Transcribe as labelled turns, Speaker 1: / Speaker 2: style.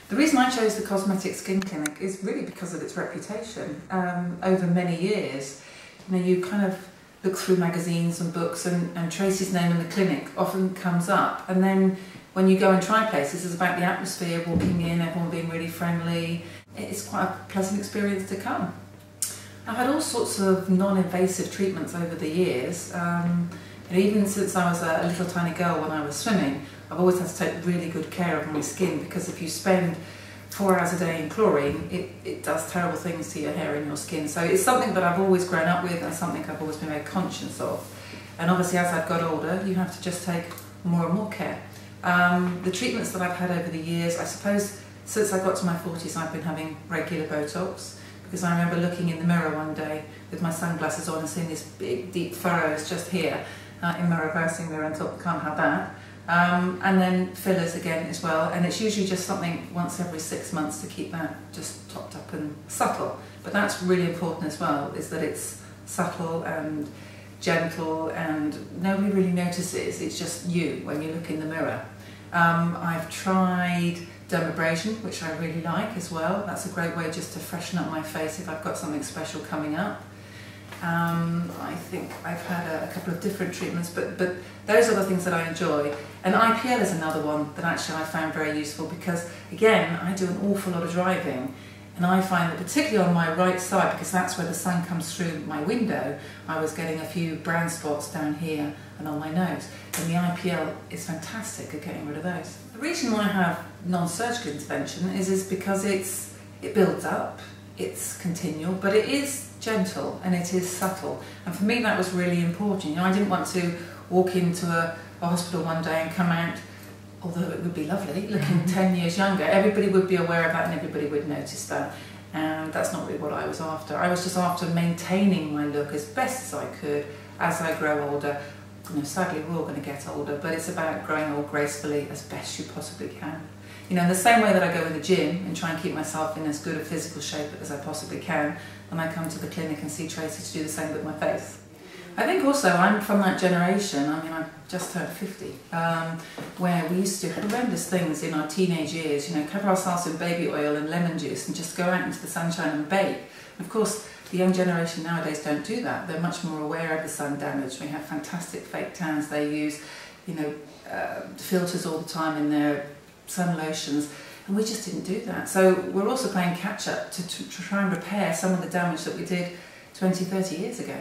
Speaker 1: The reason I chose the Cosmetic Skin Clinic is really because of its reputation. Over many years, you kind of look through magazines and books and Tracy's name in the clinic often comes up, and then when you go and try places, it's about the atmosphere, walking in, everyone being really friendly. It's quite a pleasant experience to come. I've had all sorts of non-invasive treatments over the years. Even since I was a little tiny girl when I was swimming, I've always had to take really good care of my skin, because if you spend 4 hours a day in chlorine, it does terrible things to your hair and your skin. So it's something that I've always grown up with and something I've always been very conscious of. And obviously as I've got older, you have to just take more and more care. The treatments that I've had over the years, I suppose since I got to my 40s, I've been having regular Botox, because I remember looking in the mirror one day with my sunglasses on and seeing these big deep furrows just here in my reversing mirror, and thought, can't have that. And then fillers again as well, and it's usually just something once every 6 months to keep that just topped up and subtle. But that's really important as well, is that it's subtle and gentle and nobody really notices. It's just you when you look in the mirror. I've tried dermabrasion, which I really like as well. That's a great way just to freshen up my face if I've got something special coming up. I think I've had a couple of different treatments, but those are the things that I enjoy. And IPL is another one that actually I found very useful, because again, I do an awful lot of driving, and I find that particularly on my right side, because that's where the sun comes through my window, I was getting a few brown spots down here and on my nose, and the IPL is fantastic at getting rid of those. The reason why I have non-surgical intervention is because it builds up, it's continual, but it is gentle and it is subtle, and for me that was really important. I didn't want to walk into a hospital one day and come out, although it would be lovely, looking 10 years younger. Everybody would be aware of that and everybody would notice that, and that's not really what I was after. I was just after maintaining my look as best as I could as I grow older. Sadly we're all going to get older, but it's about growing old gracefully as best you possibly can. In the same way that I go in the gym and try and keep myself in as good a physical shape as I possibly can, when I come to the clinic and see Tracy to do the same with my face. I think also I'm from that generation, I've just turned 50, where we used to do horrendous things in our teenage years, cover ourselves in baby oil and lemon juice and just go out into the sunshine and bake. And of course, the young generation nowadays don't do that. They're much more aware of the sun damage. We have fantastic fake tans. They use, filters all the time in their sun lotions, and we just didn't do that. So we're also playing catch up to try and repair some of the damage that we did 20, 30 years ago.